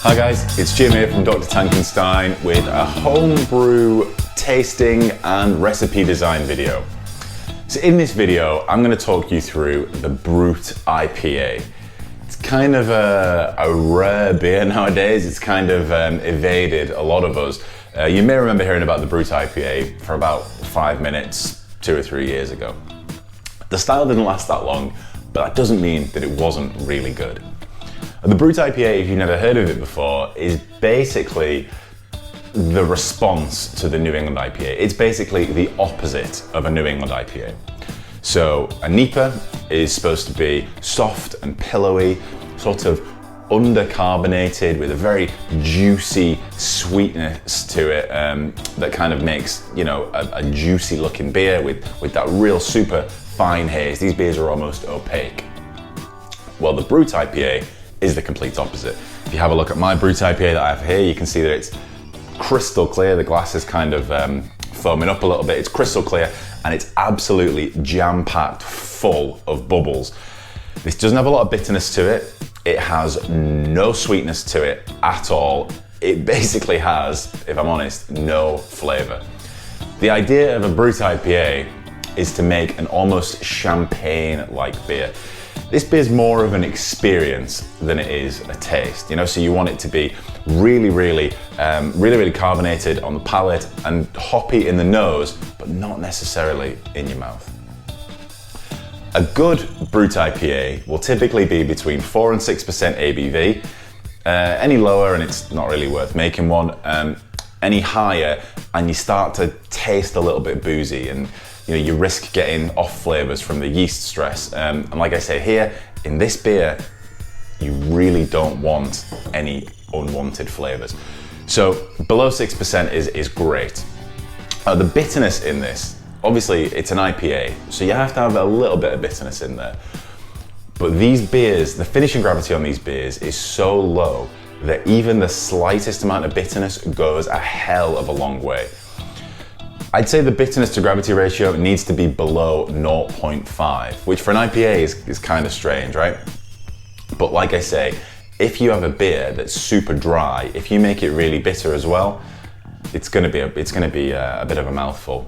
Hi guys, it's Jim here from Dr. Tankenstein with a homebrew tasting and recipe design video. So in this video, I'm going to talk you through the Brut IPA. It's kind of a rare beer nowadays. It's kind of evaded a lot of us. You may remember hearing about the Brut IPA for about 5 minutes, 2 or 3 years ago. The style didn't last that long, but that doesn't mean that it wasn't really good. The Brut IPA, if you've never heard of it before, is basically the response to the New England IPA. It's basically the opposite of a New England IPA. So a NEIPA is supposed to be soft and pillowy, sort of undercarbonated with a very juicy sweetness to it that kind of makes, you know, a juicy looking beer with that real super fine haze. These beers are almost opaque. Well, the Brut IPA is the complete opposite. If you have a look at my Brut IPA that I have here, you can see that it's crystal clear. The glass is kind of foaming up a little bit. It's crystal clear and it's absolutely jam-packed full of bubbles. This doesn't have a lot of bitterness to it. It has no sweetness to it at all. It basically has, if I'm honest, no flavor. The idea of a Brut IPA is to make an almost champagne-like beer. This beer is more of an experience than it is a taste, you know, so you want it to be really carbonated on the palate and hoppy in the nose, but not necessarily in your mouth. A good Brut IPA will typically be between 4 and 6% ABV. Any lower and it's not really worth making one. Any higher and you start to taste a little bit boozy, and you know, you risk getting off flavors from the yeast stress. And like I say here, in this beer, you really don't want any unwanted flavors. So below 6% is great. The bitterness in this, obviously it's an IPA, so you have to have a little bit of bitterness in there. But these beers, the finishing gravity on these beers is so low that even the slightest amount of bitterness goes a hell of a long way. I'd say the bitterness to gravity ratio needs to be below 0.5, which for an IPA is kind of strange, right? But like I say, if you have a beer that's super dry, if you make it really bitter as well, it's going to be a bit of a mouthful.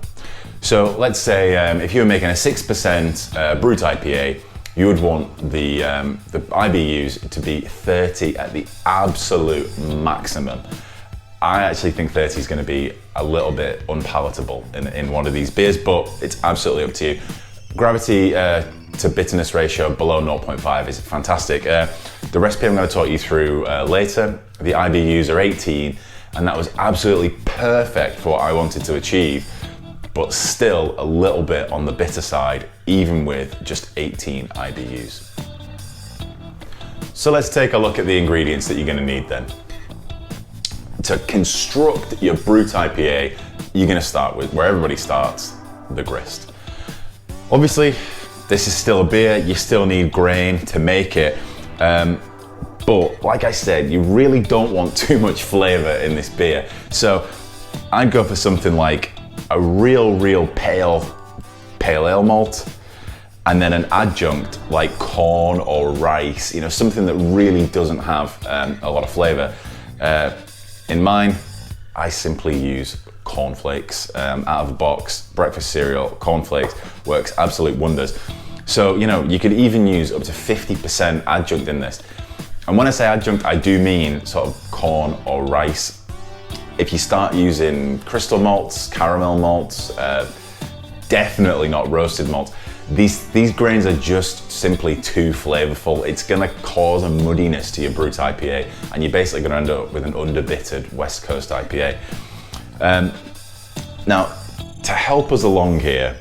So let's say if you were making a 6% Brut IPA, you would want the IBUs to be 30 at the absolute maximum. I actually think 30 is going to be a little bit unpalatable in one of these beers, but it's absolutely up to you. Gravity to bitterness ratio below 0.5 is fantastic. The recipe I'm going to talk you through later, the IBUs are 18, and that was absolutely perfect for what I wanted to achieve, but still a little bit on the bitter side, even with just 18 IBUs. So let's take a look at the ingredients that you're going to need then. To construct your Brut IPA, you're going to start with where everybody starts, the grist. Obviously, this is still a beer, you still need grain to make it, but like I said, you really don't want too much flavor in this beer. So I'd go for something like a real pale ale malt, and then an adjunct like corn or rice, you know, something that really doesn't have a lot of flavor. In mine, I simply use cornflakes out of the box. Breakfast cereal, cornflakes, works absolute wonders. So, you know, you could even use up to 50% adjunct in this. And when I say adjunct, I do mean sort of corn or rice. If you start using crystal malts, caramel malts, definitely not roasted malts. These grains are just simply too flavorful. It's gonna cause a muddiness to your Brut IPA, and you're basically gonna end up with an underbittered West Coast IPA. Now, to help us along here,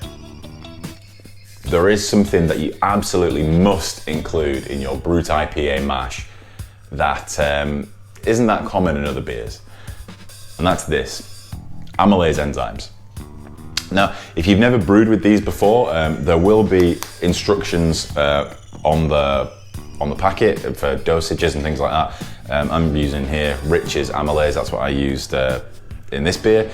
there is something that you absolutely must include in your Brut IPA mash that isn't that common in other beers, and that's this, Amylase enzymes. Now, if you've never brewed with these before, there will be instructions on the packet for dosages and things like that. I'm using here Rich's Amylase, that's what I used in this beer.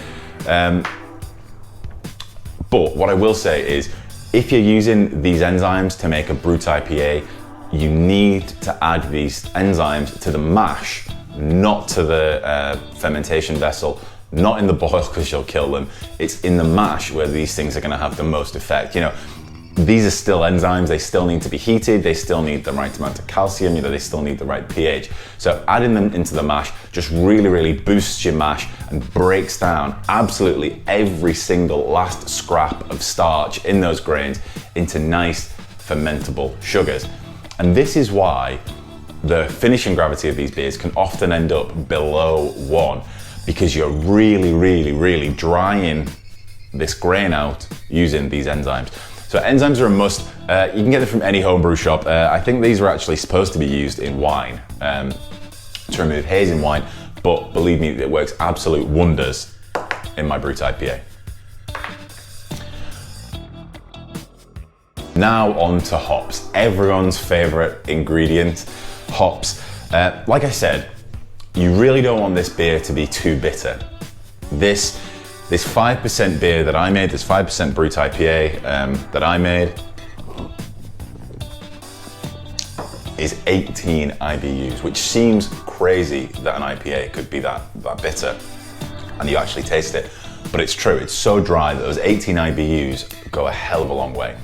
But what I will say is, if you're using these enzymes to make a Brut IPA, you need to add these enzymes to the mash not to the fermentation vessel, not in the boil because you'll kill them. It's in the mash where these things are going to have the most effect. You know, these are still enzymes, they still need to be heated, they still need the right amount of calcium, you know, they still need the right pH. So adding them into the mash just really boosts your mash and breaks down absolutely every single last scrap of starch in those grains into nice fermentable sugars. And this is why the finishing gravity of these beers can often end up below 1, because you're really drying this grain out using these enzymes. So enzymes are a must. You can get them from any homebrew shop. I think these are actually supposed to be used in wine to remove haze in wine, but believe me, it works absolute wonders in my Brut IPA. Now on to hops, everyone's favorite ingredient, hops. Like I said, you really don't want this beer to be too bitter. This 5% beer that I made, this 5% Brut IPA that I made, is 18 IBUs, which seems crazy that an IPA could be that bitter, and you actually taste it. But it's true, it's so dry that those 18 IBUs go a hell of a long way.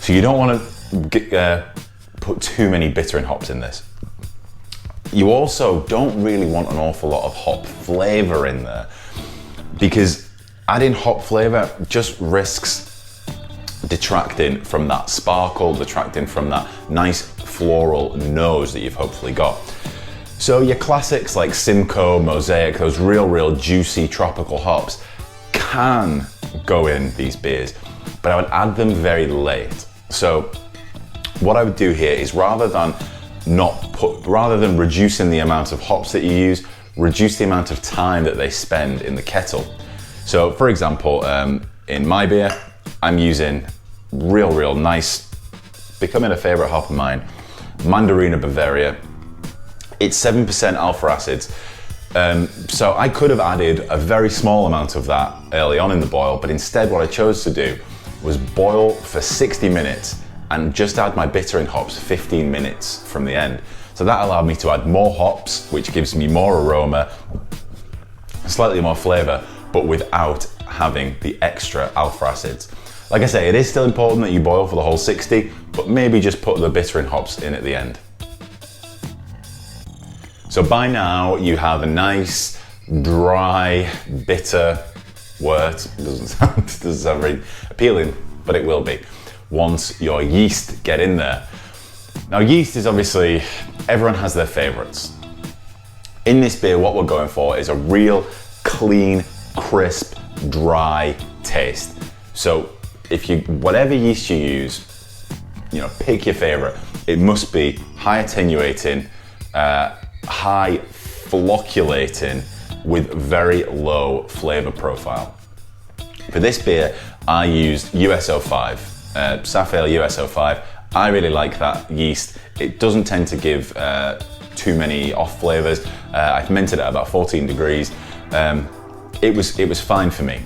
So you don't want to put too many bittering hops in this. You also don't really want an awful lot of hop flavor in there, because adding hop flavor just risks detracting from that sparkle, detracting from that nice floral nose that you've hopefully got. So your classics like Simcoe, Mosaic, those real juicy tropical hops can go in these beers, but I would add them very late. So what I would do here is rather than reducing the amount of hops that you use, reduce the amount of time that they spend in the kettle. So for example, in my beer, I'm using real nice, becoming a favorite hop of mine, mandarina Bavaria. It's 7% alpha acids. So I could have added a very small amount of that early on in the boil, but instead what I chose to do was boil for 60 minutes and just add my bittering hops 15 minutes from the end. So that allowed me to add more hops, which gives me more aroma, slightly more flavor, but without having the extra alpha acids. Like I say, it is still important that you boil for the whole 60, but maybe just put the bittering hops in at the end. So by now you have a nice, dry, bitter wort. It doesn't sound very appealing, but it will be once your yeast get in there. Now yeast is obviously, everyone has their favorites. In this beer, what we're going for is a real clean, crisp, dry taste. So whatever yeast you use, you know, pick your favorite. It must be high attenuating, high flocculating with very low flavor profile. For this beer, I used US05, Safale US05. I really like that yeast. It doesn't tend to give too many off flavors. I fermented it at about 14 degrees. It was fine for me.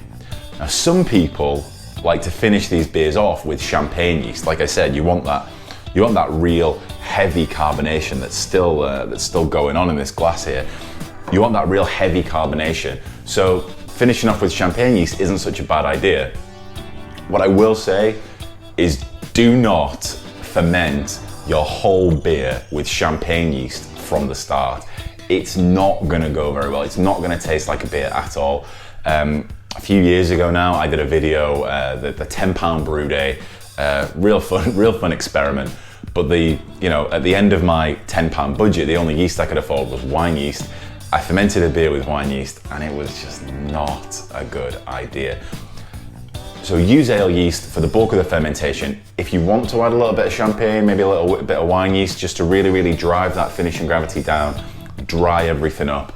Now, some people like to finish these beers off with champagne yeast. Like I said, you want that real heavy carbonation that's still going on in this glass here. You want that real heavy carbonation. So finishing off with champagne yeast isn't such a bad idea. What I will say is do not ferment your whole beer with champagne yeast from the start. It's not gonna go very well. It's not gonna taste like a beer at all. A few years ago now, I did a video, the 10-pound brew day, real fun experiment. But at the end of my 10-pound budget, the only yeast I could afford was wine yeast. I fermented a beer with wine yeast and it was just not a good idea. So use ale yeast for the bulk of the fermentation. If you want to add a little bit of champagne, maybe a little bit of wine yeast, just to really drive that finishing gravity down, dry everything up,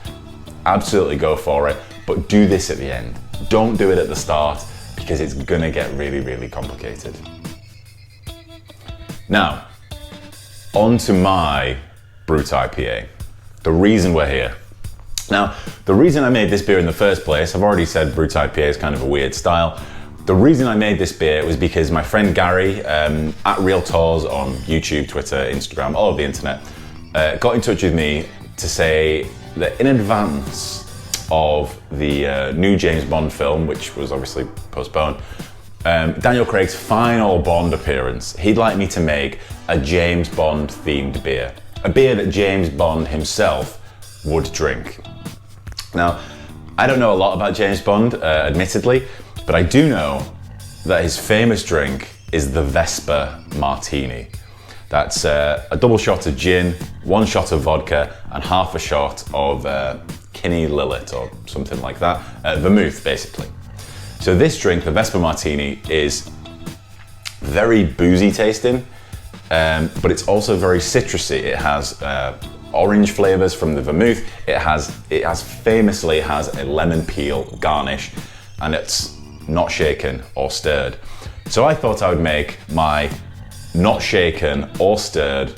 absolutely go for it. But do this at the end. Don't do it at the start because it's gonna get really complicated. Now, on to my Brut IPA. The reason we're here. Now, the reason I made this beer in the first place, I've already said Brut IPA is kind of a weird style. The reason I made this beer was because my friend Gary, at Real Tours on YouTube, Twitter, Instagram, all over the internet, got in touch with me to say that in advance of the new James Bond film, which was obviously postponed, Daniel Craig's final Bond appearance, he'd like me to make a James Bond themed beer. A beer that James Bond himself would drink. Now, I don't know a lot about James Bond, admittedly, but I do know that his famous drink is the Vesper Martini. That's a double shot of gin, 1 shot of vodka, and half a shot of Kinney Lillet or something like that, vermouth basically. So this drink, the Vesper Martini, is very boozy tasting, but it's also very citrusy. It has orange flavors from the vermouth. It famously has a lemon peel garnish, and it's not shaken or stirred. So I thought I would make my not shaken or stirred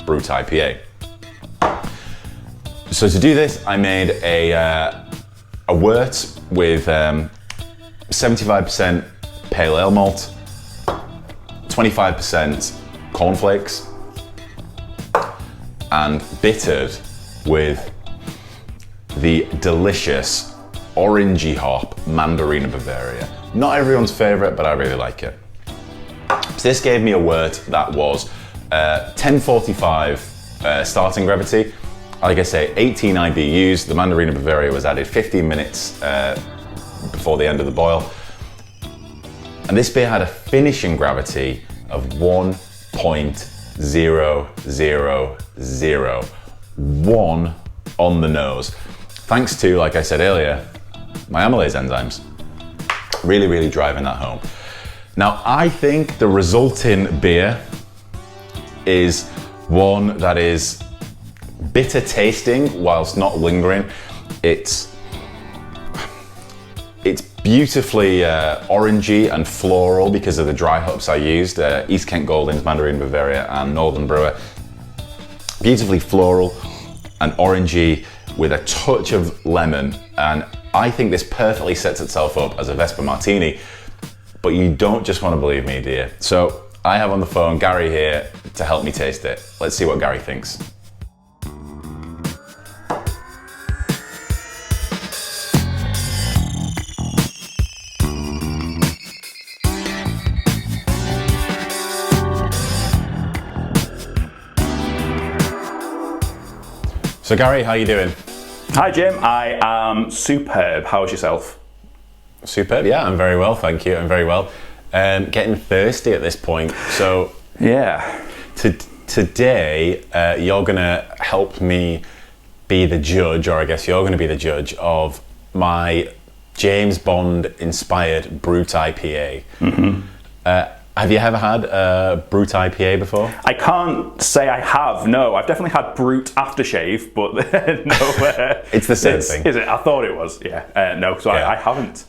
Brut IPA. So to do this, I made a wort with 75% pale ale malt, 25% cornflakes, and bittered with the delicious orangey hop mandarina Bavaria. Not everyone's favorite, but I really like it. So this gave me a wort that was 1045 starting gravity. Like I say, 18 IBUs. The mandarina Bavaria was added 15 minutes before the end of the boil. And this beer had a finishing gravity of 1.000. 1 on the nose. Thanks to, like I said earlier, my amylase enzymes. Really, really driving that home. Now, I think the resulting beer is one that is bitter tasting whilst not lingering. It's beautifully orangey and floral because of the dry hops I used, East Kent Goldings, Mandarina Bavaria, and Northern Brewer. Beautifully floral and orangey with a touch of lemon, and I think this perfectly sets itself up as a Vesper Martini, but you don't just want to believe me, dear. So I have on the phone Gary here to help me taste it. Let's see what Gary thinks. So Gary, how are you doing? Hi Jim, I am superb. How's yourself? Superb, yeah, I'm very well, thank you. I'm very well. Getting thirsty at this point. So yeah, today you're gonna help me be the judge, or I guess you're gonna be the judge of my James Bond inspired Brut IPA. Mm-hmm. Have you ever had a Brut IPA before? I can't say I have, no. I've definitely had Brut aftershave, but no. It's the same thing. Is it? I thought it was, yeah. No, so yeah. I haven't.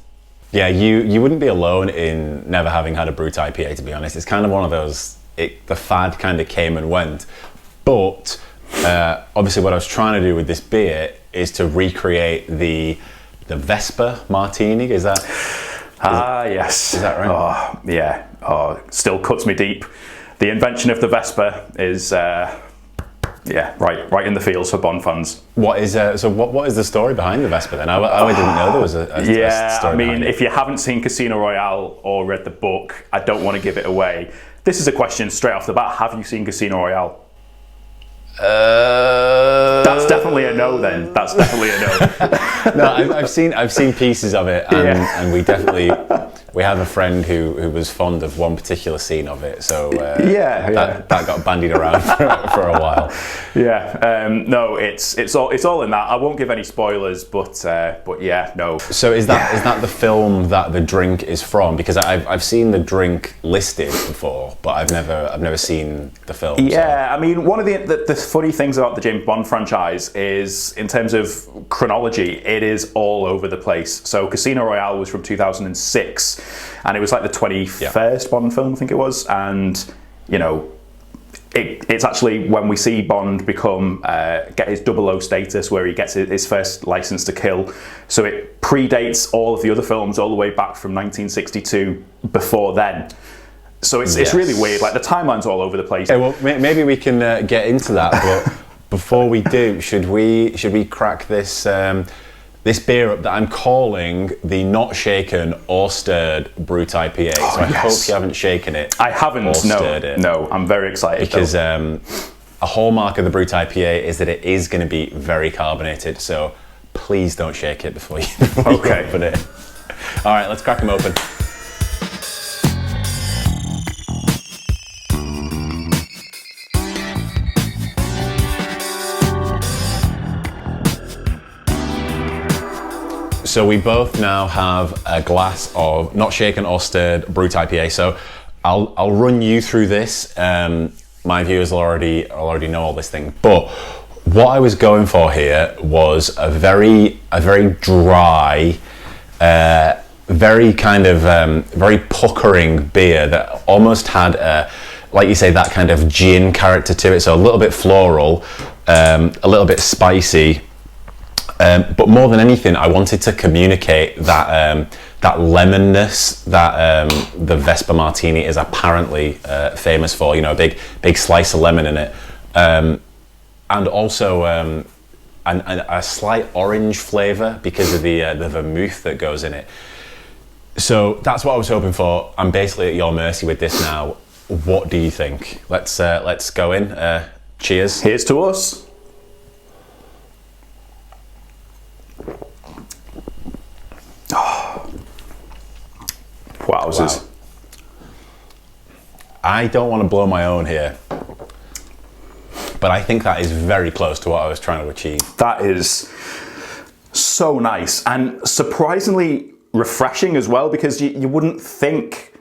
Yeah, you wouldn't be alone in never having had a Brut IPA, to be honest. It's kind of one of those, the fad kind of came and went. But obviously what I was trying to do with this beer is to recreate the Vesper Martini, is that? Yes. Is that right? Oh, yeah. Oh, still cuts me deep. The invention of the Vesper is, yeah, right in the feels for Bond fans. What is what is the story behind the Vesper then? I didn't know there was a story behind it. If you haven't seen Casino Royale or read the book, I don't want to give it away. This is a question straight off the bat. Have you seen Casino Royale? That's definitely a no then. That's definitely a no. No, I've seen pieces of it, and we have a friend who was fond of one particular scene of it, so that got bandied around for a while. Yeah, no, it's all in that. I won't give any spoilers, but yeah, no. So is that the film that the drink is from? Because I've seen the drink listed before, but I've never seen the film. Yeah, so. I mean, one of the funny things about the James Bond franchise is, in terms of chronology, it is all over the place. So Casino Royale was from 2006, and it was like the 21st Bond film, I think it was, and you know, it's actually when we see Bond become get his 00 status, where he gets his first license to kill. So it predates all of the other films all the way back from 1962 before then. So it's really weird. Like, the timeline's all over the place. Yeah, well, maybe we can get into that. But before we do, should we crack this this beer up that I'm calling the not shaken or stirred Brut IPA? So I hope you haven't shaken it. I haven't. Or stirred it. No, I'm very excited because a hallmark of the Brut IPA is that it is going to be very carbonated. So please don't shake it before you open it. All right, let's crack them open. So we both now have a glass of not shaken or stirred Brut IPA. So I'll run you through this. My viewers will already know all this thing. But what I was going for here was a very dry, very kind of very puckering beer that almost had like you say, that kind of gin character to it. So a little bit floral, a little bit spicy. But more than anything, I wanted to communicate that that lemonness that the Vesper Martini is apparently famous for. You know, a big slice of lemon in it, and also a slight orange flavour because of the vermouth that goes in it. So that's what I was hoping for. I'm basically at your mercy with this now. What do you think? Let's go in. Cheers. Here's to us. Wowzers. Wow. I don't want to blow my own here, but I think that is very close to what I was trying to achieve. That is so nice and surprisingly refreshing as well, because you wouldn't think,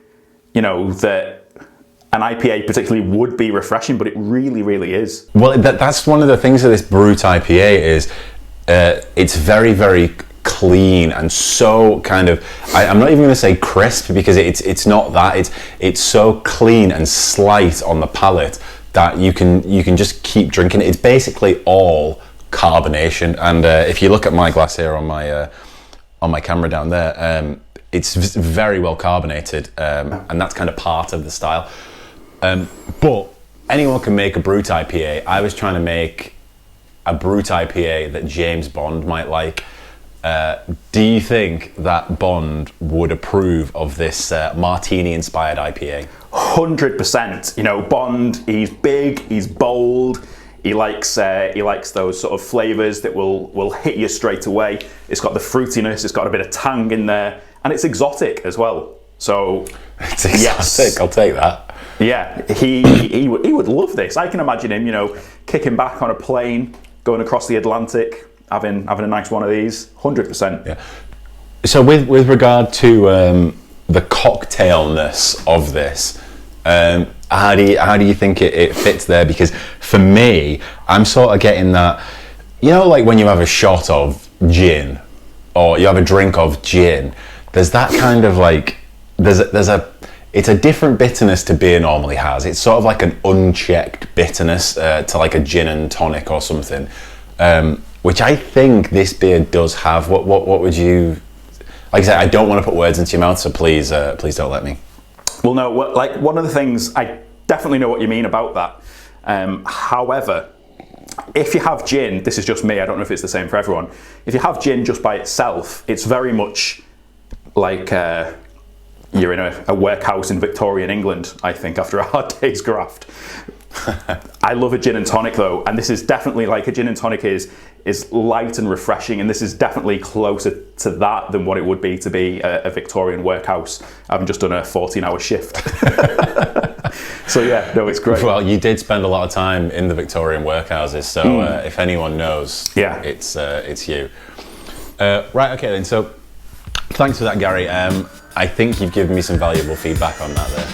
you know, that an IPA particularly would be refreshing, but it really, really is. Well, that's one of the things of this Brut IPA is it's very, very clean and so kind of, I'm not even going to say crisp because it's not that. It's so clean and slight on the palate that you can just keep drinking it. It's basically all carbonation. And if you look at my glass here on my camera down there, it's very well carbonated, and that's kind of part of the style. But anyone can make a Brut IPA. I was trying to make a Brut IPA that James Bond might like. Do you think that Bond would approve of this Martini-inspired IPA? 100%. You know, Bond, he's big, he's bold, he likes those sort of flavours that will hit you straight away. It's got the fruitiness, it's got a bit of tang in there, and it's exotic as well. So, it's exotic, yes. I'll take that. Yeah, he would love this. I can imagine him, you know, kicking back on a plane, going across the Atlantic, having a nice one of these. 100%. Yeah. So with regard to the cocktailness of this, how do you think it fits there? Because for me, I'm sort of getting that, you know, like when you have a shot of gin or you have a drink of gin, there's that kind of like it's a different bitterness to beer normally has. It's sort of like an unchecked bitterness to like a gin and tonic or something. Which I think this beer does have. What would you, like I said, I don't want to put words into your mouth, so please don't let me. Well, no, like one of the things, I definitely know what you mean about that. However, if you have gin, this is just me, I don't know if it's the same for everyone. If you have gin just by itself, it's very much like you're in a workhouse in Victorian England, I think, after a hard day's graft. I love a gin and tonic though, and this is definitely like a gin and tonic is light and refreshing, and this is definitely closer to that than what it would be to be a Victorian workhouse. I've just done a 14-hour shift. So yeah, no, it's great. Well, you did spend a lot of time in the Victorian workhouses, so if anyone knows, yeah, it's you. Right, okay then, so thanks for that, Gary. I think you've given me some valuable feedback on that there.